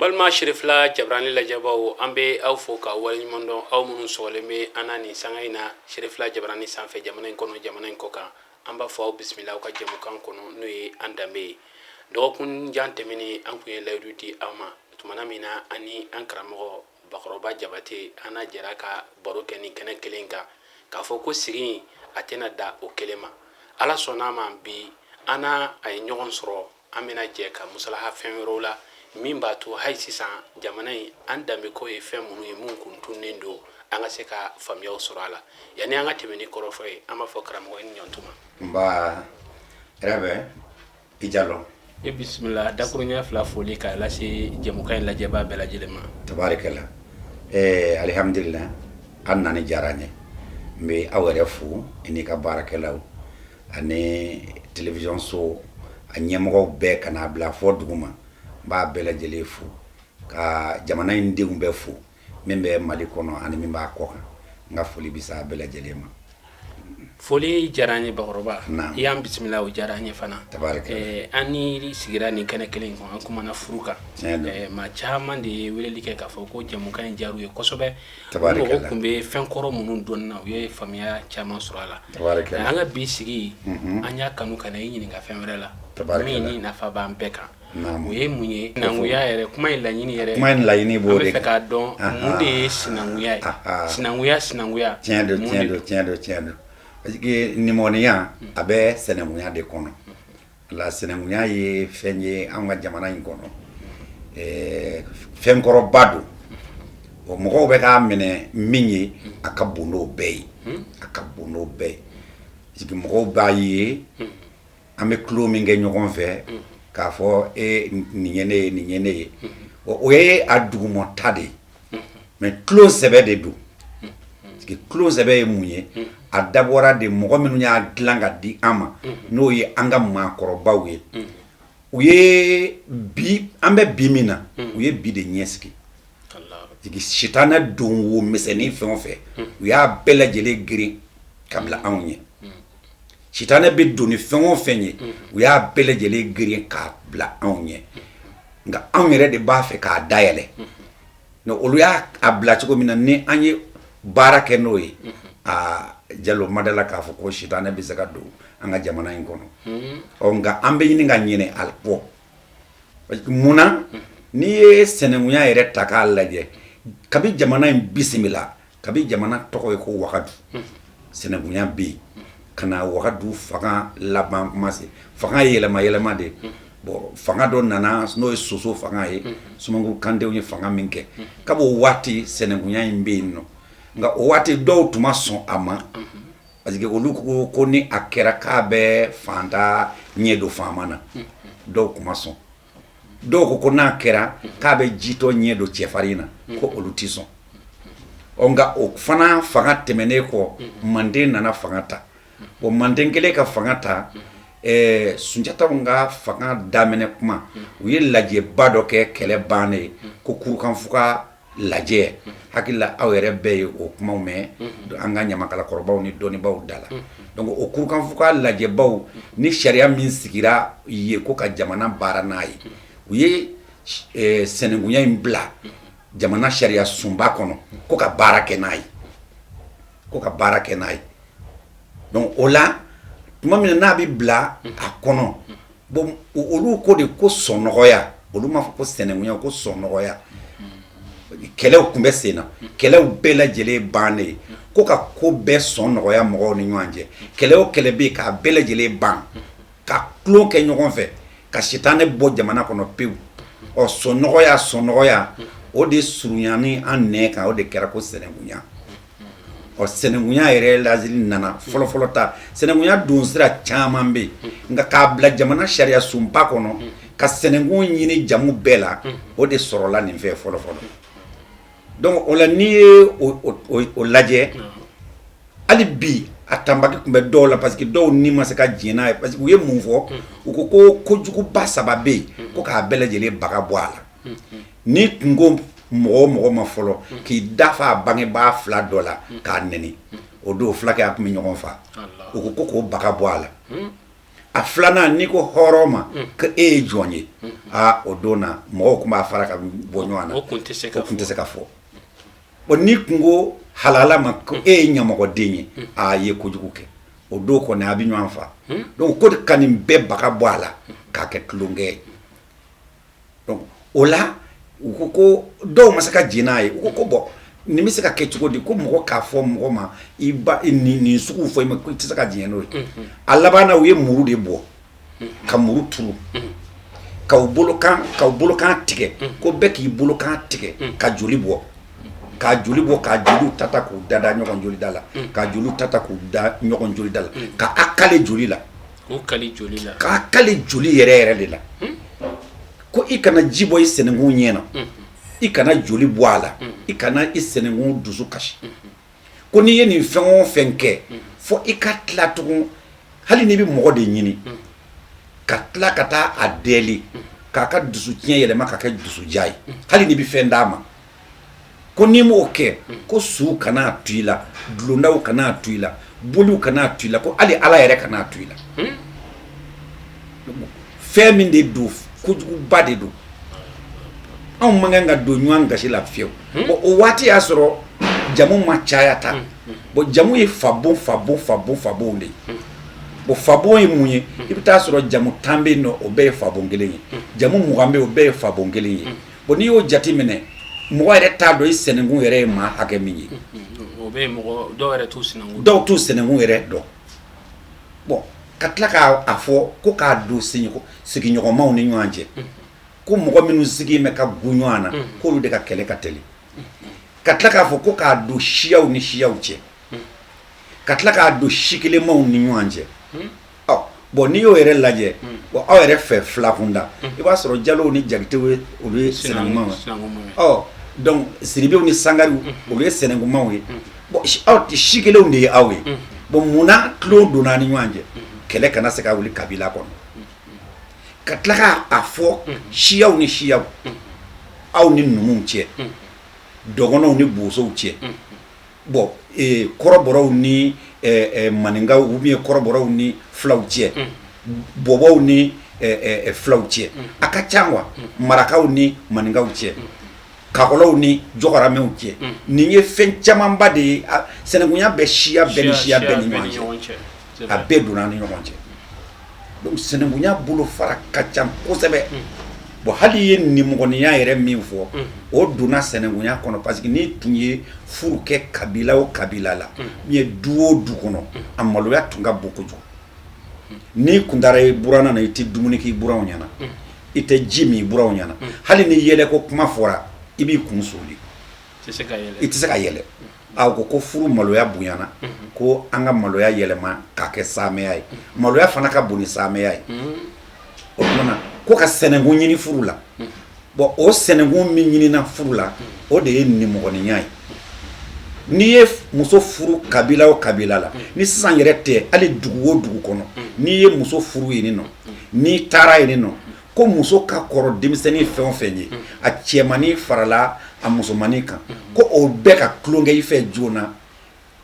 balma shirifla jabrani lajabaw ambe aw fo ka wal nyimondo aw munun soleme anani sangaina shirifla jabrani sanfe jamana kono jamana koka amba fo bismillah ka jamu kan kono nuyi andambe dokun jantemini an kuye layduti awma tumana mina ani an karamo bakoroba jabate ana jera ka baro keni kene kelenka ka fo ko sigi atena da o kelema ala sonama bi ana ay nyogon soro amina je ka musalaha fenrola min ba to hay sisan jamana yi an dambe ko e fɛn minnu ye mun kun tunnen do an ka se ka faamuyaw sɔrɔ a la yani an ka tɛmɛ ni kɔrɔfɔ ye an b'a fɔ karamɔgɔ ni ɲɔntuma nba rɛbɛ i jalo e bisimila dakurunya fila foli ka lase jɛmukan in lajɛbaa bɛɛ lajɛlen ma tabarikala alhamdulillah an nani diyara n ye n bɛ aw yɛrɛ fo i n'i ka baarakɛlaw ani télévision so a ɲɛmɔgɔw bɛɛ ka n'a bila fɔ duguma b'a bɛɛ lajɛlen fo ka jamana in denw bɛɛ fo min bɛ Mali kɔnɔ ani min b'a kɔ kan n ka foli bɛ s'a bɛɛ lajɛlen ma. foli diyara an ye bakɔrɔba i y'an bisimila o diyara an ye fana an ni sigira nin kɛnɛ kelen in kan an kumana furu kan maa caman de ye weleli kɛ k'a fɔ ko jɛmukan in diyar'u ye kosɛbɛ mɔgɔw tun bɛ fɛn kɔrɔ minnu dɔnni na u ye faamuya caman sɔrɔ a la an ka bi sigi an y'a kanu ka na i ɲininka fɛn wɛrɛ la min ni nafa b'an bɛɛ kan o ye mun ye sinankunya yɛrɛ kuma in laɲini b'o de kan an bɛ fɛ k'a dɔn mun de ye sinankunya ye sinankunya tiɲɛ don parce que nimɔniya a bɛ sinankunya de kɔnɔ la sinankunya ye fɛn ye an ka jamana in kɔnɔ fɛn kɔrɔba don o mɔgɔw bɛ k'a minɛ min ye a ka bon n'o bɛɛ ye a ka bon n'o bɛɛ ye parce que mɔgɔw b'a ye an bɛ tulo min kɛ ɲɔgɔn fɛ k'a fɔ nin ye ne ye o ye a dugumata de ye mais tulo sɛbɛ de don parce que tulo sɛbɛ ye mun ye a dabɔra de mɔgɔ minnu y'a dilan ka di an ma n'o ye an ka maakɔrɔbaw ye u ye bi an bɛ bi min na u ye bi de ɲɛsigi parce que sitanɛ don wo misɛnnin fɛn o fɛn u y'a bɛɛ lajɛlen girin ka bila anw ɲɛ sitanɛ bɛ don ni fɛn o fɛn ye u y'a bɛɛ lajɛlen girin k'a bila anw ɲɛ nka anw yɛrɛ de b'a fɛ k'a dayɛlɛ olu y'a bila cogo min na ni an ye baara kɛ n'o ye Jalo madala k'a fɔ ko sitanɛ bɛ se ka don an ka jamana in kɔnɔ nka an bɛ ɲini ka ɲinɛ a kɔ parce que munna n'i ye sinankunya yɛrɛ ta k'a lajɛ kabi jamana in bisimila kabi jamana tɔgɔ ye ko Wagadu sinankunya bɛ yen ka na Wagadu fanga laban ma se fanga yɛlɛma de bon fanga dɔ nana n'o ye Soso fanga ye Sumanguru Kantew ye fanga min kɛ kab'o waati sinankunya in bɛ yen nɔ nka o waati dɔw tun ma sɔn a ma parce que olu ko ni a kɛra k'a bɛ fanta ɲɛ don faama na dɔw tun ma sɔn dɔw ko n'a kɛra k'a bɛ jitɔ ɲɛ don cɛfarin na ko olu tɛ sɔn nka o fana fanga tɛmɛnen kɔ Manden nana fanga ta o Manden kelen ka fanga ta Sunjataw ka fanga daminɛ kuma u ye lajɛba dɔ kɛ kɛlɛ bannen ye ko kurukanfuga lajɛ hakilila aw yɛrɛ bɛɛ ye o kumaw mɛn an ka ɲamakalakɔrɔbaw ni dɔnnibaw da la donc o kurukanfuga lajɛbaw ni sariya min sigira ye ko ka jamana baara n'a ye u ye sinankunya in bila jamana sariya sunba kɔnɔ ko ka baara kɛ n'a ye donc o la tuma min n'a bɛ bila a kɔnɔ bon olu ko de ko sɔnɔgɔya olu m'a fɔ ko sinankunya ko sɔnɔgɔya kɛlɛw tun bɛ sen na kɛlɛw bɛɛ lajɛlen bannen ko ka ko bɛɛ sɔn nɔgɔya mɔgɔw ni ɲɔgɔn cɛ kɛlɛ o kɛlɛ bɛ yen k'a bɛɛ lajɛlen ban ka tulon kɛ ɲɔgɔn fɛ ka sitanɛ bɔ jamana kɔnɔ pewu sɔn nɔgɔya o de surunyani an nɛ kan o de kɛra ko sinankunya sinankunya yɛrɛ lazili nana fɔlɔfɔlɔ ta sinankunya don sira caman bɛ yen nka k'a bila jamana sariya sunba kɔnɔ ka sɛnɛngun ɲini jamu bɛɛ la o de sɔrɔla nin fɛ fɔlɔ fɔlɔ donc o la n'i ye o lajɛ hali bi a tanbaki tun bɛ dɔw la parce que dɔw ni ma se ka diɲɛ n'a ye parce que u ye mun fɔ u ko ko kojuguba 3 bɛ yen ko k'a bɛɛ lajɛlen baga bɔ a la ni tun ko mɔgɔ o mɔgɔ ma fɔlɔ k'i dafa a bangebaa 2 dɔ la k'a nɛni o don fulakɛ a tun bɛ ɲɔgɔn fa u ko k'o baga bɔ a la a 2nan n'i ko hɔrɔn ma ko e ye jɔn ye o don na mɔgɔw tun b'a fara ka bɔ ɲɔgɔn na o tun tɛ se ka fɔ bon n'i tun ko halala ma ko e ye ɲɛmɔgɔden ye a ye kojugu kɛ o don kɔni a bɛ ɲɔgɔn fa donc ko de ka nin bɛɛ baga bɔ a la k'a kɛ tulonkɛ ye donc o la u ko ko dɔw ma se ka jɛn n'a ye u ko ko bɔn nin bɛ se ka kɛ cogo di ko mɔgɔ k'a fɔ mɔgɔ ma i ba nin sugu fɔ i ma ko i tɛ se ka jɛn n'o ye a laban na u ye muru de bɔ ka muru turu k'aw bolokan tigɛ ko bɛɛ k'i bolokan tigɛ ka joli bɔ k'a joli bɔ k'a joliw tata k'u dada ɲɔgɔn joli da la k'a joliw tata k'u da ɲɔgɔn joli da la k'a kale joli la k'a kale joli yɛrɛ de la ko i kana ji bɔ i sɛnɛngun ɲɛ na i kana joli bɔ a la i kana i sɛnɛngun dusu kasi ko n'i ye nin fɛn o fɛn kɛ fo i ka tila tugun hali n'i bɛ mɔgɔ de ɲini ka tila ka taa a dɛli k'a ka dusu tiɲɛ yɛlɛma ka kɛ dusuja ye hali n'i bɛ fɛn d'a ma ko n'i m'o kɛ ko su kana to i la dulondaw kana to i la boliw kana to i la ko hali ala yɛrɛ kana to i la fɛn min de don kojuguba de don anw man kan ka don ɲɔgɔn gasi la fiyewu bon o waati y'a sɔrɔ jamu ma caya ta bon jamu ye fabon de ye bon fabon ye mun ye i bɛ taa sɔrɔ jamu 10 bɛ yen nɔ o bɛɛ ye fabon kelen ye jamu 20 bɛ yen o bɛɛ ye fabon kelen ye bon n'i y'o jate minɛ mɔgɔ yɛrɛ t'a dɔn i sɛnɛngun yɛrɛ ye maa hakɛ min ye dɔw t'u sɛnɛngun yɛrɛ dɔn bon ka tila k'a fɔ ko k'a don sigiɲɔgɔnmaw ni ɲɔgɔn cɛ ko mɔgɔ minnu sigi mɛ ka gu ɲɔgɔn na k'olu de ka kɛlɛ ka teli ka tila k'a fɔ ko k'a don siyaw ni siyaw cɛ ka tila k'a don si kelenmaw ni ɲɔgɔn cɛ bon n'i y'o yɛrɛ lajɛ bon aw yɛrɛ fɛ filakunda i b'a sɔrɔ jalow ni jakitew olu ye sɛnɛngumaw ye donc siribew ni sangariw olu ye sɛnɛngumaw ye bon aw si kelenw de ye aw ye bon munna tulo donna ni ɲɔgɔn cɛ kɛlɛ kana se ka wuli kabila kɔnɔ ka tila k'a fɔ siyaw ni siyaw aw ni numuw cɛ dɔgɔnɔw ni bosow cɛ bon kɔrɔbɔrɔw ni maningaw ou bien kɔrɔbɔrɔw ni filaw cɛ bɔbɔw ni filaw cɛ a ka ca wa marakaw ni maningaw cɛ kakɔlɔw ni jɔkaramɛw cɛ nin ye fɛn camanba de ye sɛnɛngunya bɛ siya bɛɛ ni siya bɛɛ ni ɲɔgɔn cɛ a bɛɛ donna ni ɲɔgɔn cɛ donc sɛnɛngunya bolo fara ka ca kosɛbɛ bon hali ye nimɔgɔniya yɛrɛ min fɔ o donna sɛnɛngunya kɔnɔ parce que n'i tun ye furu kɛ kabila o kabila la ni ye du o du kɔnɔ a maloya tun ka bon kojugu n'i kun taara i buranna na i tɛ dumuni k'i buranw ɲɛna i tɛ ji min i buranw ɲɛna hali ni yɛlɛ ko kuma fɔra i b'i kun suli i tɛ se ka yɛlɛ aw ko furu maloya bonyana ko an ka maloya yɛlɛma k'a kɛ saamɛya ye maloya fana ka bon ni saamɛya ye o tumana ko ka sɛnɛngun ɲini furu la bon o sɛnɛngun min ɲinina furu la o de ye nimɔgɔniya ye n'i ye muso furu kabila o kabila la ni sisan yɛrɛ tɛ hali dugu o dugu kɔnɔ n'i ye muso furu yen nɔ n'i taara yen nɔ ko muso ka kɔrɔ denmisɛnnin fɛn o fɛn ye a cɛmannin farala a musomannin kan ko o bɛɛ ka tulonkɛ i fɛ joona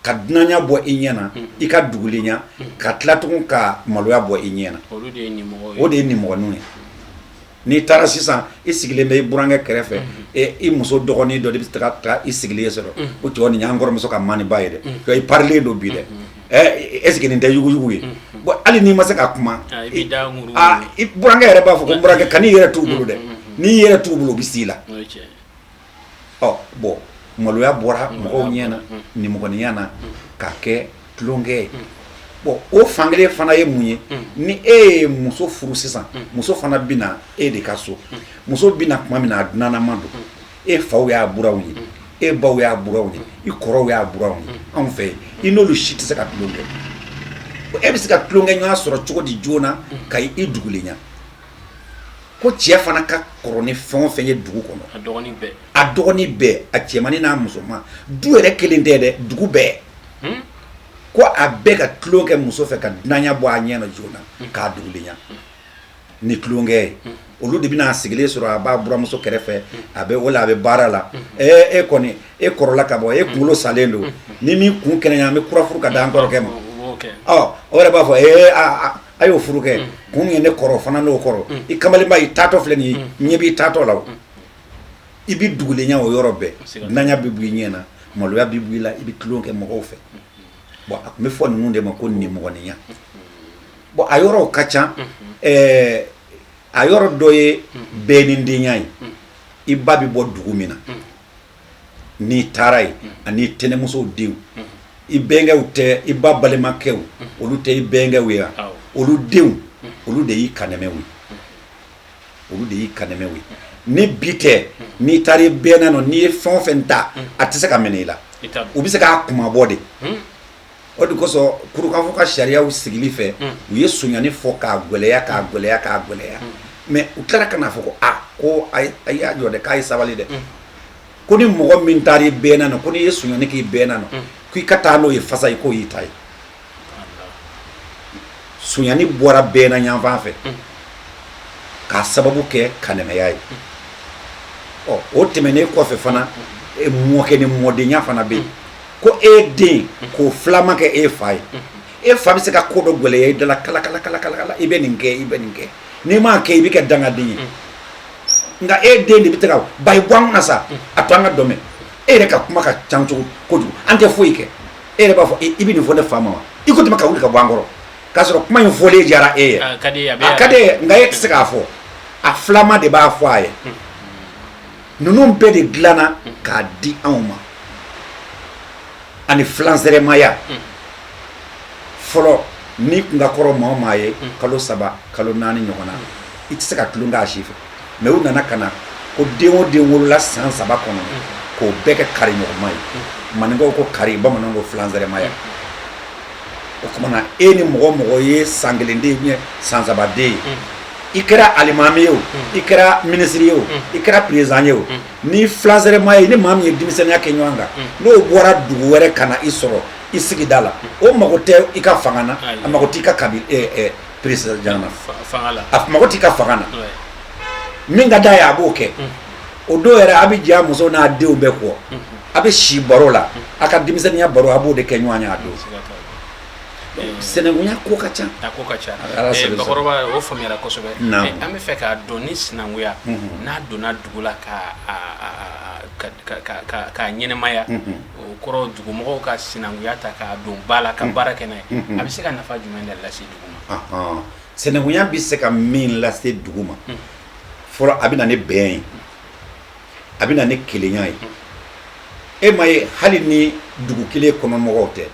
ka dunanya bɔ i ɲɛ na i ka dugulenya ka tila tugun ka maloya bɔ i ɲɛ na o de ye nimɔgɔninw ye n'i taara sisan i sigilen bɛ i burankɛ kɛrɛfɛ i muso dɔgɔnin dɔ de bɛ taa i sigilen sɔrɔ o cɛw nin y'an kɔrɔmuso ka maniba ye dɛ i parilen don bi dɛ est-ce que nin tɛ yuguyugu ye bon hali n'i ma se ka kuma i burankɛ yɛrɛ b'a fɔ ko burankɛ kan'i yɛrɛ t'u bolo dɛ n'i yɛrɛ t'u bolo u bɛ s'i la bon maloya bɔra mɔgɔw ɲɛ na nimɔgɔniya na k'a kɛ tulonkɛ ye bon o fankelen fana ye mun ye ni e ye muso furu sisan muso fana bɛna e de ka so muso bɛna tuma min na a dunanama don e faw y'a buraw ye e baw y'a buraw ye i kɔrɔw y'a buraw ye anw fɛ yen i n'olu si tɛ se ka tulonkɛ e bɛ se ka tulonkɛ ɲɔgɔn sɔrɔ cogo di joona ka i dugulenya ko cɛ fana ka kɔrɔ ni fɛn o fɛn ye dugu kɔnɔ a dɔgɔnin bɛɛ a cɛmannin n'a musoman du yɛrɛ kelen tɛ dɛ dugu bɛɛ ko a bɛɛ ka tulon kɛ muso fɛ ka dunanya bɔ a ɲɛ na joona k'a dugulenya ni tulonkɛ ye olu de bɛna sigilen sɔrɔ a b'a buramuso kɛrɛfɛ a bɛ wala a bɛ baara la e kɔni e kɔrɔla ka bɔ e kunkolo salen don ni min kun kɛnɛya an bɛ kura furu ka da an kɔrɔkɛ ma o yɛrɛ b'a fɔ a y'o furu kɛ kun ye ne kɔrɔ fana n'o kɔrɔ i kamalenba i taatɔ filɛ nin ye ɲɛ b'i taatɔ la i bɛ dugulenya o yɔrɔ bɛɛ dunanya bɛ bɔ i ɲɛ na maloya bɛ bɔ i la i bɛ tulon kɛ mɔgɔw fɛ bon a tun bɛ fɔ ninnu de ma ko nimɔgɔninya bon a yɔrɔw ka ca a yɔrɔ dɔ ye bɛnnidenya ye i ba bɛ bɔ dugu min na n'i taara ye ani tɛnɛmusow denw i bɛnkɛw tɛ i ba balimakɛw olu tɛ i bɛnkɛw ye olu denw olu de y'i kanɛmɛw ye olu de y'i kanɛmɛw ye ni bi tɛ n'i taara i bɛnna nɔ n'i ye fɛn o fɛn ta a tɛ se ka minɛ i la u bɛ se k'a kumabɔ de o de kosɔn kurukanfɔ ka sariyaw sigili fɛ u ye sonyani fɔ k'a gɛlɛya k'a gɛlɛya k'a gɛlɛya mais u tilara ka n'a fɔ ko ko a y'a jɔ dɛ k'a ye sabali dɛ ko ni mɔgɔ min taara i bɛnna nɔ ko n'i ye sonyani k'i bɛnna nɔ k'i ka taa n'o ye fasa ye k'o y'i ta ye sonyani bɔra bɛnna yanfan fɛ k'a sababu kɛ kanɛmɛya ye o tɛmɛnen kɔfɛ fana mɔkɛ ni mɔdenya fana bɛ yen ko e den k'o filaman kɛ e fa ye e fa bɛ se ka ko dɔ gɛlɛya i dala kala i bɛ nin kɛ i bɛ nin kɛ n'i m'a kɛ i bɛ kɛ dangaden ye nka e den de bɛ ka ba i bɔ an kunna sa a to an ka dɔmɛ e yɛrɛ ka kuma ka ca kojugu an tɛ foyi kɛ e yɛrɛ b'a fɔ i bɛ nin fɔ ne fa ma wa i ko tɛmɛ ka wuli ka bɔ an kɔrɔ k'a sɔrɔ kuma in fɔlen diyara e ye a ka di e ye nka e tɛ se k'a fɔ a filaman de b'a fɔ a ye ninnu bɛɛ de dilanna k'a di anw ma ani filansɛrɛmaya fɔlɔ ni tun ka kɔrɔ maa o maa ye kalo 3 kalo 4 ɲɔgɔn na i tɛ se ka tulon k'a si fɛ mais u nana ka na ko den o den wolola san 3 kɔnɔ k'o bɛɛ kɛ kari ɲɔgɔnma ye maninkaw ko kari bamananw ko filansɛrɛmaya o kumana e ni mɔgɔ mɔgɔ ye san 1 den ou san 3 den ye i kɛra alimami ye o i kɛra minisiri ye o i kɛra président ye o ni filansɛrɛma ye ni maa min ye denmisɛnniya kɛ ɲɔgɔn kan n'o bɔra dugu wɛrɛ ka na i sɔrɔ i sigida la o mago tɛ i ka fanga na a mago t'i ka président na a mago t'i ka fanga na min ka d'a ye a b'o kɛ o don yɛrɛ a bɛ jɛ a muso n'a denw bɛɛ kɔ a bɛ si baro la a ka denmisɛnniya baro a b'o de kɛ ɲɔgɔn ye a don sinankunya ko ka ca bakɔrɔba o faamuyara kosɛbɛ an bɛ fɛ k'a dɔn ni sinankunya n'a donna dugu la k'a ɲɛnɛmaya o kɔrɔ dugumɔgɔw ka sinankunya ta k'a don ba la ka baara kɛ n'a ye a bɛ se ka nafa jumɛn de lase dugu ma sinankunya bɛ se ka min lase dugu ma fɔlɔ a bɛ na ni bɛn ye a bɛ na ni kelenya ye e ma ye hali ni dugu kelen kɔnɔ mɔgɔw tɛ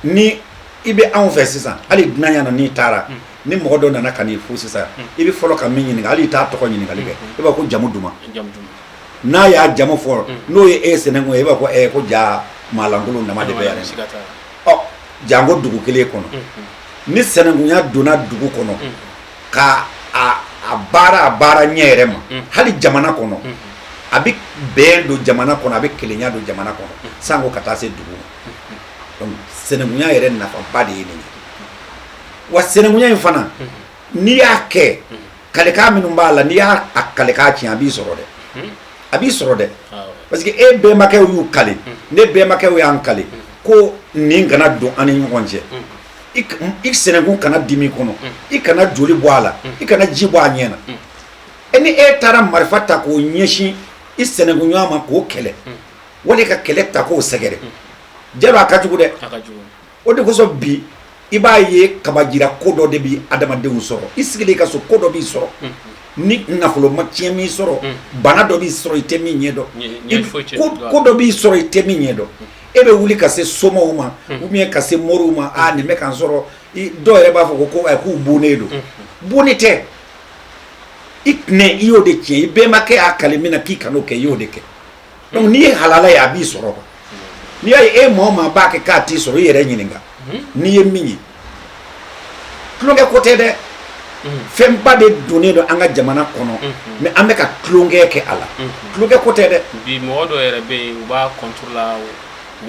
ni i bɛ anw fɛ sisan hali dunanya na n'i taara ni mɔgɔ dɔ nana ka n'i fo sisan i bɛ fɔlɔ ka min ɲininka hali i t'a tɔgɔ ɲininkali kɛ i b'a ko jamu duman n'a y'a jamu fɔ n'o ye e sɛnɛkun ye i b'a fɔ ko ja maalankolon nama de bɛ yan janko dugu kelen kɔnɔ ni sinankunya donna dugu kɔnɔ ka a baara ɲɛ yɛrɛ ma hali jamana kɔnɔ a bɛ bɛn don jamana kɔnɔ a bɛ kelenya don jamana kɔnɔ sanko ka taa se dugu ma donc sinankunya yɛrɛ nafaba de ye nin ye wa sinankunya in fana n'i y'a kɛ kalekan minnu b'a la n'i y'a kalekan tiɲɛ a b'i sɔrɔ dɛ a b'i sɔrɔ dɛ parce que e bɛnbakɛw y'u kale ne bɛnbakɛw y'an kale ko nin kana don an ni ɲɔgɔn cɛ i sinɛnkun kana dimi kɔnɔ i kana joli bɔ a la i kana ji bɔ a ɲɛ na ni e taara marifa ta k'o ɲɛsin i sinɛnkunɲɔgɔn ma k'o kɛlɛ wali ka kɛlɛ ta k'o sɛgɛrɛ jɛba a ka jugu dɛ o de kosɔn bi i b'a ye kabajira ko dɔ de bi adamadenw sɔrɔ i sigilen ka so ko dɔ b'i sɔrɔ ni nafolo ma tiɲɛ min sɔrɔ bana dɔ b'i sɔrɔ i tɛ min ɲɛ dɔn ko dɔ b'i sɔrɔ i tɛ min ɲɛ dɔn e bɛ wuli ka se somɔgɔw ma ou bien ka se moriw ma nin bɛ kan sɔrɔ dɔw yɛrɛ b'a fɔ ko k'u bonnen don bonni tɛ i tɛnɛ i y'o de tiɲɛ i bɛnbakɛ y'a kale min na k'i kan'o kɛ i y'o de kɛ donc n'i ye halala ye a b'i sɔrɔ n'i y'a ye e maa o maa b'a kɛ k'a t'i sɔrɔ i yɛrɛ ɲininka n'i ye min ye tulonkɛ ko tɛ dɛ fɛn ba de donnen don an ka jamana kɔnɔ mais an bɛ ka tulonkɛ kɛ a la tulonkɛ ko tɛ dɛ bi mɔgɔ dɔ yɛrɛ bɛ yen u b'a contre la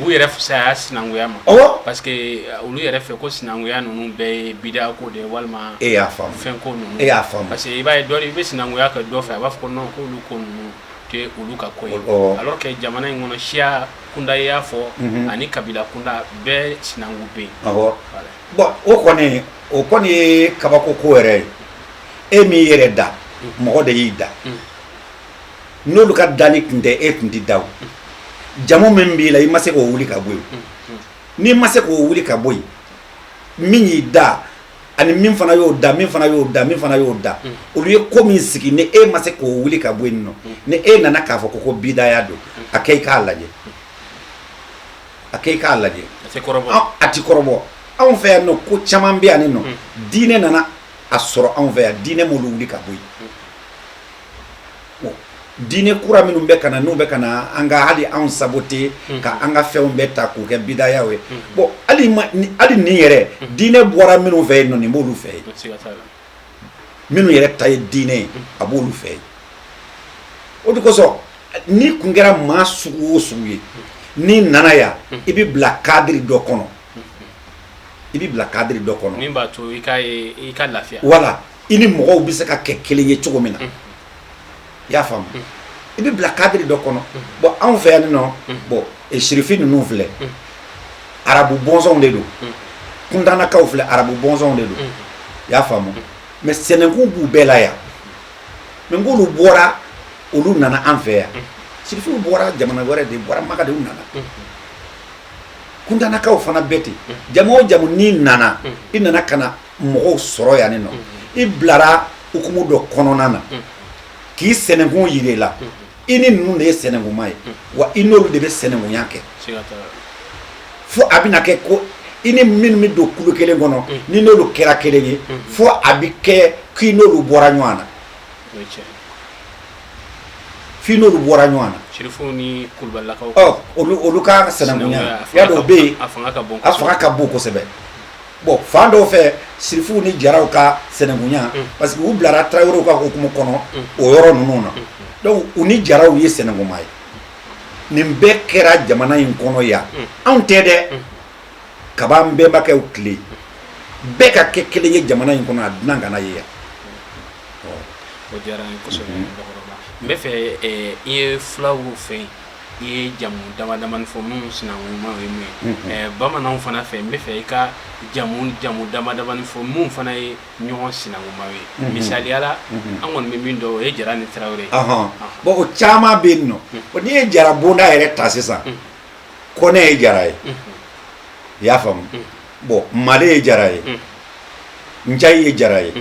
u yɛrɛ fisaya sinankunya ma parce que olu yɛrɛ fɛ ko sinankunya ninnu bɛɛ ye bida ko de walima e y'a faamu fɛn ko ninnu e y'a faamu parce que i b'a ye dɔ i bɛ sinankunya kɛ dɔ fɛ a b'a fɔ ko non ko olu ko ninnu tɛ olu ka ko ye alors que jamana in kɔnɔ siya kunda i y'a fɔ ani kabila kunda bɛɛ sinanku bɛ yen bon o kɔni ye kabako ko yɛrɛ ye e min yɛrɛ da mɔgɔ de y'i da n'olu ka dani tun tɛ e tun tɛ da o jamu min b'i la i ma se k'o wuli ka bɔ yen n'i ma se k'o wuli ka bɔ yen min y'i da ani min fana y'o da min fana y'o da min fana y'o da olu ye ko min sigi ni e ma se k'o wuli ka bɔ yen nɔ ni e nana k'a fɔ ko bidaya don a kɛ i k'a lajɛ a kɛ i k'a lajɛ a ti kɔrɔbɔ anw fɛ yan nɔ ko caman bɛ yan nɔ diinɛ nana a sɔrɔ anw fɛ yan diinɛ m'olu wuli ka bɔ yen diinɛ kura minnu bɛ ka na n'u bɛ ka na an ka hali anw saboter ka an ka fɛnw bɛɛ ta k'u kɛ bidayaw ye bon hali nin yɛrɛ diinɛ bɔra minnu fɛ yen nɔ nin b'olu fɛ yen minnu yɛrɛ ta ye diinɛ ye a b'olu fɛ yen o de kosɔn n'i kun kɛra maa sugu o sugu ye n'i nana yan i bɛ bila cadre dɔ kɔnɔ i bɛ bila cadre dɔ kɔnɔ min b'a to i ka lafiya voilà i ni mɔgɔw bɛ se ka kɛ kelen ye cogo min na i y'a faamu i bɛ bila cadre dɔ kɔnɔ bon anw fɛ yan nɔ bon sirifin ninnu filɛ arabu bɔnsɔnw de don kuntanakaw filɛ arabu bɔnsɔnw de don i y'a faamu mais sɛnɛkun b'u bɛɛ la yan mais nk'olu bɔra olu nana an fɛ yan sirifiw bɔra jamana wɛrɛ de bɔra maka de u nana kuntanakaw fana bɛɛ ten jamu o jamu n'i nana i nana ka na mɔgɔw sɔrɔ yan nɔ i bilara hukumu dɔ kɔnɔna na k'i sɛnɛkun yir'i la i ni ninnu de ye sɛnɛkunma ye wa i n'olu de bɛ sɛnɛkunya kɛ fo a bɛna kɛ ko i ni minnu bɛ don kulu kelen kɔnɔ ni n'olu kɛra kelen ye fo a bɛ kɛ k'i n'olu bɔra ɲɔgɔn na f'i n'olu bɔra ɲɔgɔn na sirifu ni kulubalilakaw olu ka sɛnɛkunya y'a dɔn o bɛ yen a fanga ka bon kosɛbɛ bon fan dɔw fɛ sirifuw ni jaraw ka sɛnɛkunya parce que u bilara tarawelew ka hukumu kɔnɔ o yɔrɔ ninnu na donc u ni jaraw ye sɛnɛkuma ye nin bɛɛ kɛra jamana in kɔnɔ yan anw tɛ dɛ kab'an bɛnbakɛw tile bɛɛ ka kɛ kelen ye jamana in kɔnɔ a dunan kana ye yan o diyara n ye kosɛbɛ n bɛ fɛ i ye fulaw fɛ i ye jamu dama damani fɔ minnu sinankunmaw ye mun ye bamananw fana fɛ n bɛ fɛ i ka jamu dama damani fɔ mun fana ye ɲɔgɔn sinankunmaw ye misaliyala an kɔni bɛ min dɔn o ye jara ni tarawele bon o caman bɛ yen nɔ n'i ye jara bonda yɛrɛ ta sisan kɔnɛ ye jara ye i y'a faamu bon male ye jara ye njayi ye jara ye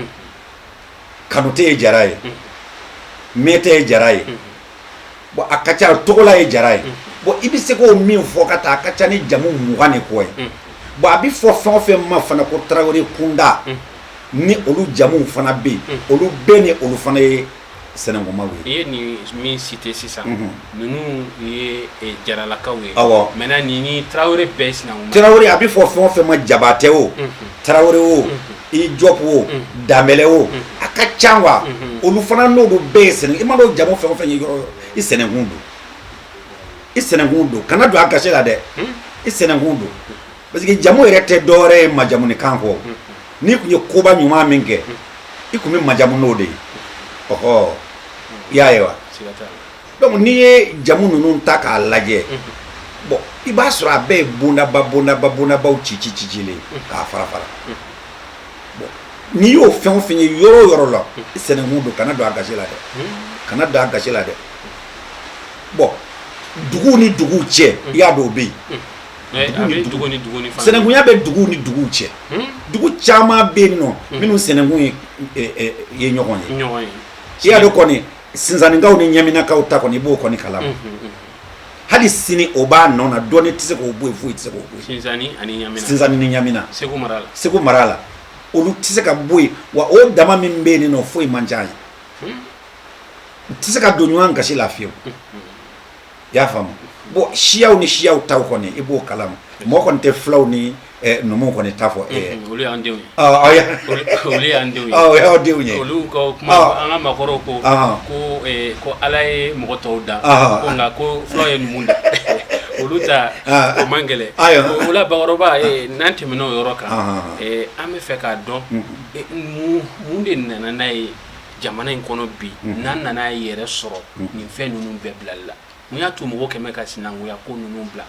kanute ye jara ye mete ye jara ye bon a ka ca togola ye jara ye bon i bɛ se k'o min fɔ ka taa a ka ca ni jamu 20 ni kɔ ye bon a bɛ fɔ fɛn o fɛn ma fana ko tarawele kunda ni olu jamuw fana bɛ yen olu bɛɛ ni olu fana ye sɛnɛkumaw ye. I ye nin min cité sisan ninnu ye jaralakaw ye awɔ maintenant nin ni tarawele bɛɛ ye sinankunma tarawele a bɛ fɔ fɛn o fɛn ma jabatɛ o tarawele o i jɔp o danbɛlɛ o a ka ca wa olu fana n'olu bɛɛ ye sɛnɛ i ma dɔn jamu fɛn o fɛn ye yɔrɔ yɔrɔ i sɛnɛkun don i sɛnɛkun don kana don a gasi la dɛ i sɛnɛkun don parce que jamu yɛrɛ tɛ dɔwɛrɛ ye majamuni kan kɔ n'i tun ye koba ɲuman min kɛ i tun bɛ majamu n'o de ye ɔhɔ i y'a ye wa donc n'i ye jamu ninnu ta k'a lajɛ bon i b'a sɔrɔ a bɛɛ ye bondabaw cilen k'a fara fara bon n'i y'o fɛn o fɛn ye yɔrɔ o yɔrɔ la i sɛnɛkun don kana don a gasi la dɛ kana don a gasi la dɛ bon duguw ni duguw cɛ i y'a dɔn o bɛ yen sɛnɛkunya bɛ duguw ni duguw cɛ dugu caman bɛ yen nɔ minnu sɛnɛkun ye ɲɔgɔn ye i y'a dɔn kɔni sinzanninkaw ni ɲaminakaw ta kɔni i b'o kɔni kalama hali sini o b'a nɔ na dɔɔni tɛ se k'o bɔ yen foyi tɛ se k'o bɔ yen sinzanni ni ɲamina segu mara la olu tɛ se ka bɔ yen wa o dama min bɛ yen nɔ foyi man ca ye u tɛ se ka don ɲɔgɔn gasi la fiyewu i y'a faamu bon siyaw ni siyaw taw kɔni i b'o kalama mɔgɔ kɔni tɛ fulaw ni numu kɔni t'a fɔ olu y'an denw ye olu y'an denw ye y'aw denw ye olu ko kuma an ka makɔrɔw ko ko Ala ye mɔgɔ tɔw da ko nka ko fulaw ye numu da olu ta o man gɛlɛn o la bakɔrɔba n'an tɛmɛna o yɔrɔ kan an bɛ fɛ k'a dɔn mun de nana n'a ye jamana in kɔnɔ bi n'an nana yɛrɛ sɔrɔ nin fɛn ninnu bɛɛ bilali la mun y'a to mɔgɔw kɛmɛ ka sinankunya ko ninnu bila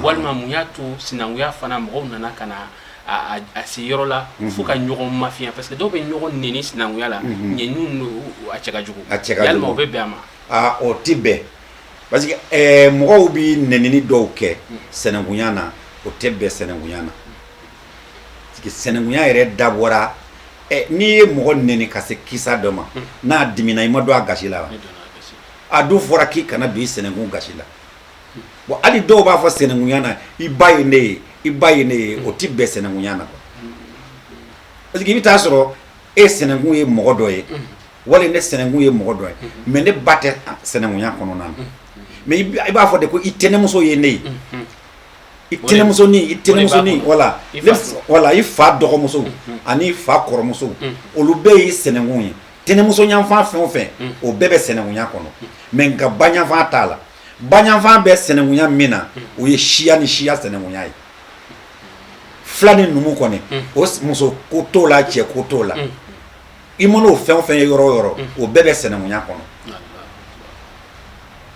walima mun y'a to sinankunya fana mɔgɔw nana ka na a se yɔrɔ la fo ka ɲɔgɔn mafiya parce que dɔw bɛ ɲɔgɔn neni sinankunya la ɲɛɲu a cɛ ka jugu yalima o bɛ bɛn a ma o ti bɛn parce que mɔgɔw bi nenini dɔw kɛ sinankunya na o tɛ bɛn sinankunya na parce que sinankunya yɛrɛ dabɔra n'i ye mɔgɔ neni ka se kisa dɔ ma n'a dimina i ma don a gasi la wa a dun fɔra k'i kana don i sinɛnkun gasi la bon hali dɔw b'a fɔ sinankunya na i ba ye ne ye i ba ye ne ye o ti bɛn sinankunya na parce que i bɛ taa sɔrɔ e sinɛnkun ye mɔgɔ dɔ ye wali ne sinɛnkun ye mɔgɔ dɔ ye mais ne ba tɛ sinankunya kɔnɔna na mais i b'a fɔ de ko i tɛnɛmuso ye ne ye i tɛnɛmusonin wala i fa dɔgɔmuso ani fa kɔrɔmuso olu bɛɛ ye sinɛnkun ye tɛnɛmuso ɲanfan fɛn o fɛn o bɛɛ bɛ sinankunya kɔnɔ mais nka ba ɲanfan t'a la ba ɲanfan bɛ sinankunya min na o ye siya ni siya sinankunya ye fila ni numu kɔni o muso ko t'o la cɛ ko t'o la i mana o fɛn o fɛn ye yɔrɔ o yɔrɔ o bɛɛ bɛ sinankunya kɔnɔ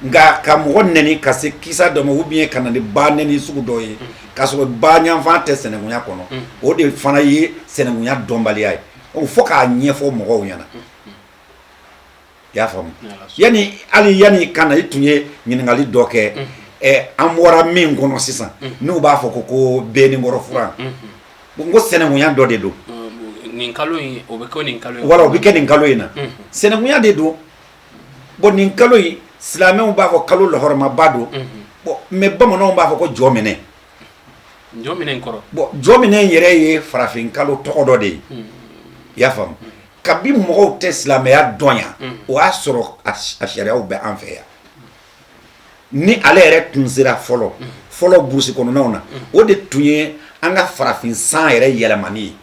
nka ka mɔgɔ neni ka se kisa dɔ ma ou bien ka na ni ba neni sugu dɔ ye k'a sɔrɔ ba ɲanfan tɛ sinankunya kɔnɔ o de fana ye sinankunya dɔnbaliya ye fo k'a ɲɛfɔ mɔgɔw ɲɛna i y'a faamu yani kana i tun ye ɲininkali dɔ kɛ an bɔra min kɔnɔ sisan n'u b'a fɔ ko bɛnikɔrɔ fura n ko sinankunya dɔ de don nin kalo in o bɛ kɛ nin kalo in wala o bɛ kɛ nin kalo in na sinankunya de don bon nin kalo in silamɛw b'a fɔ kalo lahɔrɔmaba don bon mais bamananw b'a fɔ ko jɔ minɛ jɔ minɛ kɔrɔ bon jɔ minɛ yɛrɛ ye farafin kalo tɔgɔ dɔ de ye i y'a faamu kabi mɔgɔw tɛ silamɛya dɔn yan o y'a sɔrɔ a sariyaw bɛ an fɛ yan ni ale yɛrɛ tun sera fɔlɔ burusi kɔnɔnaw na o de tun ye an ka farafin san yɛrɛ yɛlɛmani ye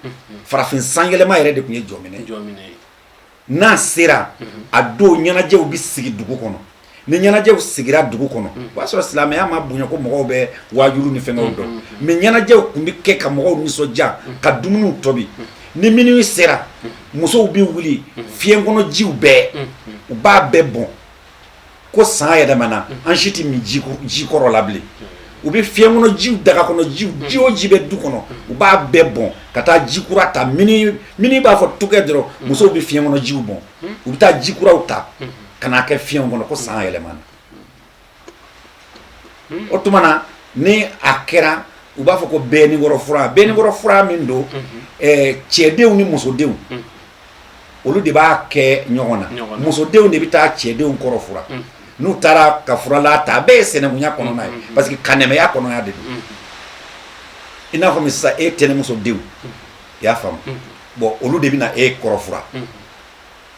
farafin san yɛlɛma yɛrɛ de tun ye jɔminɛ n'a sera a don ɲɛnajɛw bɛ sigi dugu kɔnɔ ni ɲɛnajɛw sigira dugu kɔnɔ o y'a sɔrɔ silamɛya ma bonya ko mɔgɔw bɛ wajulu ni fɛngɛw dɔn mais ɲɛnajɛw tun bɛ kɛ ka mɔgɔw nisɔndiya ka dumuniw tobi ni minuit sera musow bɛ wuli fiɲɛ kɔnɔ jiw bɛɛ u b'a bɛɛ bɔn ko san yɛlɛmana an si tɛ min ji kɔrɔ la bilen u bɛ fiɲɛ kɔnɔ jiw daga kɔnɔ ji o ji bɛ du kɔnɔ u b'a bɛɛ bɔn ka taa ji kura ta mini b'a fɔ tukɛ dɔrɔn musow bɛ fiɲɛ kɔnɔ jiw bɔn u bɛ taa ji kuraw ta ka n'a kɛ fiɲɛ kɔnɔ ko san yɛlɛmana o tuma na ni a kɛra u b'a fɔ ko bɛnikɔrɔ fura min don cɛdenw ni musodenw olu de b'a kɛ ɲɔgɔn na musodenw de bɛ taa cɛdenw kɔrɔ fura n'u taara ka furala ta a bɛɛ ye sinankunya kɔnɔna ye parce que kanɛmɛya kɔnɔna de don i n'a fɔ sisan e tɛnɛmusodenw i y'a faamu bon olu de bɛ na e kɔrɔ fura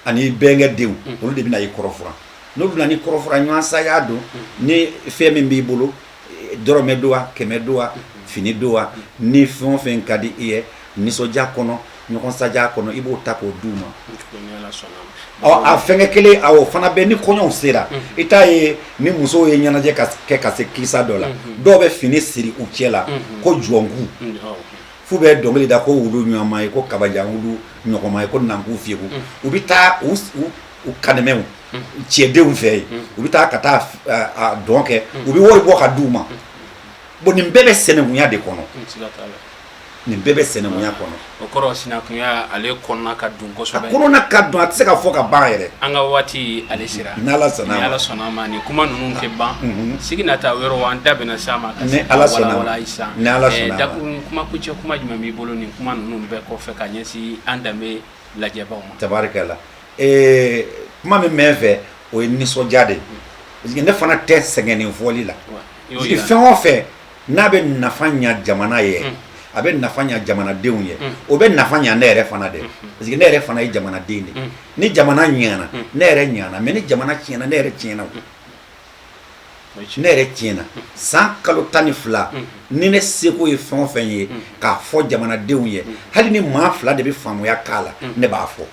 ani bɛnkɛdenw olu de bɛ na e kɔrɔ fura n'olu nana i kɔrɔ fura ɲɔgɔn saya don ni fɛn min b'i bolo dɔrɔmɛ don wa kɛmɛ don wa fini don wa ni fɛn o fɛn ka di i ye nisɔndiya kɔnɔ ɲɔgɔn saja kɔnɔ i b'o ta k'o d'u ma a fɛnkɛ kelen o fana bɛ ni kɔɲɔw sera i t'a ye ni musow ye ɲɛnajɛ kɛ ka se kisa dɔ la dɔw bɛ fini siri u cɛ la ko jɔnku f'u bɛ dɔnkili da ko wulu ɲɔgɔnma ye ko kabajan wulu ɲɔgɔnma ye ko nankun fiyeku u bɛ taa u kanɛmɛw cɛdenw fɛ yen u bɛ taa ka taa a dɔn kɛ u bɛ wari bɔ ka d'u ma bon nin bɛɛ bɛ sinankunya de kɔnɔ nin bɛɛ bɛ sinankunya kɔnɔ o kɔrɔ sinankunya ale kɔnɔna ka don kosɛbɛ a kɔnɔna ka don a tɛ se ka fɔ ka ban yɛrɛ an ka waati ale sera ni Ala sɔnna ma nin kuma ninnu tɛ ban sigi nata yɔrɔ an da bɛna s'a ma ka se ka walawala isa ni Ala sɔnna dakuru kuma kuncɛ kuma jumɛn b'i bolo nin kuma ninnu bɛɛ kɔfɛ ka ɲɛsin an danbe lajɛbaw ma tabarikala kuma min bɛ n fɛ o ye nisɔndiya de ye parce que ne fana tɛ sɛgɛn nin fɔli la parce que fɛn o fɛn n'a bɛ nafa ɲa jamana ye a bɛ nafa ɲa jamanadenw ye o bɛ nafa ɲa ne yɛrɛ fana de parce que ne yɛrɛ fana ye jamanaden de ni jamana ɲana ne yɛrɛ ɲana mais ni jamana tiɲɛna ne yɛrɛ tiɲɛna ne yɛrɛ tiɲɛna san kalo 12 ni ne seko ye fɛn o fɛn ye k'a fɔ jamanadenw ye hali ni maa 2 de bɛ faamuya k'a la ne b'a fɔ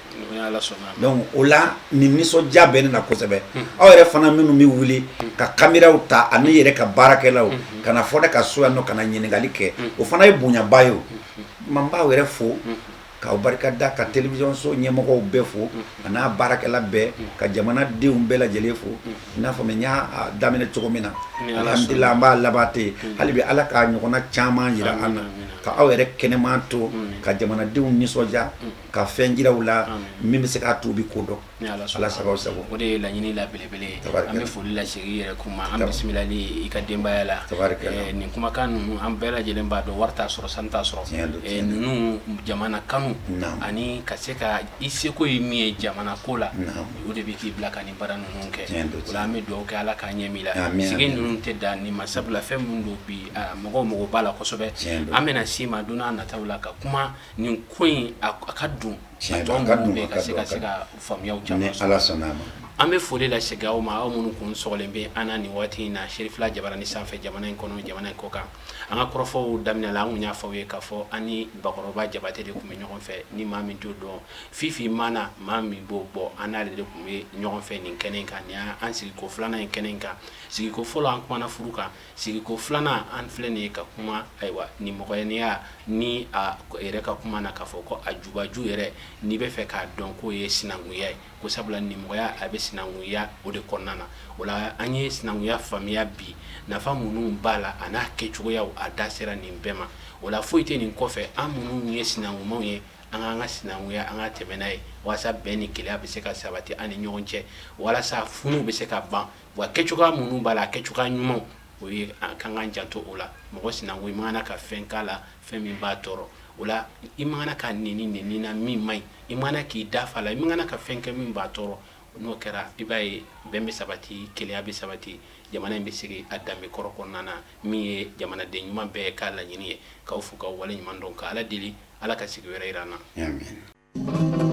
donc o la nin nisɔndiya bɛ ne na kosɛbɛ aw yɛrɛ fana minnu bɛ wuli ka kameraw ta ani yɛrɛ ka baarakɛlaw ka na fɔ ne ka so yan nɔ ka na ɲininkali kɛ o fana ye bonyaba ye o man b'aw yɛrɛ fo k'aw barikada ka télévision so ɲɛmɔgɔw bɛɛ fo a n'a baarakɛla bɛɛ ka jamanadenw bɛɛ lajɛlen fo i n'a fɔ n y'a daminɛ cogo min na alhamdulillah an b'a laban ten hali bi ala ka ɲɔgɔnna caman jira an na ka aw yɛrɛ kɛnɛman to ka jamanadenw nisɔndiya ka fɛn jiraw la min bɛ se k'a to u bɛ ko dɔn ala sago sago o de ye laɲini la belebele an bɛ foli la segin yɛrɛ kuma an bisimilali i ka denbaya la nin kumakan ninnu an bɛɛ lajɛlen b'a dɔn wari t'a sɔrɔ sanu t'a sɔrɔ ninnu jamana kanu ani ka se ka i seko ye min ye jamana ko la o de bɛ k'i bila ka nin baara ninnu kɛ o la an bɛ dugawu kɛ ala k'a ɲɛ min la sigi ninnu tɛ da nin ma sabula fɛn min don bi mɔgɔw b'a la kosɛbɛ an bɛna s'i ma don n'a nataw la ka kuma nin ko in a ka dun a tɔ minnu bɛ ka se ka faamuyaw caman sɔrɔ an bɛ foli la segin aw ma aw minnu kun sɔgɔlen bɛ an na nin waati in na Serifula Jabaranin sanfɛ jamana in kɔnɔ jamana in kɔ kan an ka kɔrɔfɔw daminɛ la an kun y'a fɔ aw ye k'a fɔ an ni Bakɔrɔba Jabate de tun bɛ ɲɔgɔn fɛ ni maa min t'o dɔn Fifi Mana maa min b'o bɔ an n'ale de tun bɛ ɲɔgɔn fɛ nin kɛnɛ in kan nin y'an sigiko 2nan ye kɛnɛ in kan sigiko fɔlɔ an kumana furu kan sigiko 2nan an filɛ nin ye ka kuma ayiwa nimɔgɔniya ni a yɛrɛ ka kuma na k'a fɔ ko a jubaju yɛrɛ n'i bɛ fɛ k'a dɔn k'o ye sinankunya ye ko sabula nimɔgɔya a bɛ sinankunya o de kɔnɔna na o la an ye sinankunya faamuya bi nafa minnu b'a la a n'a kɛcogoyaw a da sera nin bɛɛ ma o la foyi tɛ nin kɔfɛ an minnu ye sinankumaw ye an k'an ka sinankunya an ka tɛmɛ n'a ye walasa bɛn ni kelenya bɛ se ka sabati an ni ɲɔgɔn cɛ walasa funu bɛ se ka ban wa kɛcogoya minnu b'a la kɛcogoya ɲumanw o ye an kan k'an janto o la mɔgɔ sinanku i man kan ka fɛn k'a la fɛn min b'a tɔɔrɔ o la i man kan ka nɛni na min man ɲi i man kan k'i da fa la i man kan ka fɛn kɛ min b'a tɔɔrɔ n'o kɛra i b'a ye bɛn bɛ sabati kelenya bɛ sabati jamana in bɛ sigi a danbe kɔrɔ kɔnɔna na min ye jamanaden ɲuman bɛɛ k'a laɲini ye k'aw fo k'aw wale ɲuman dɔn ka ala deli ala ka sigi wɛrɛ jira an na.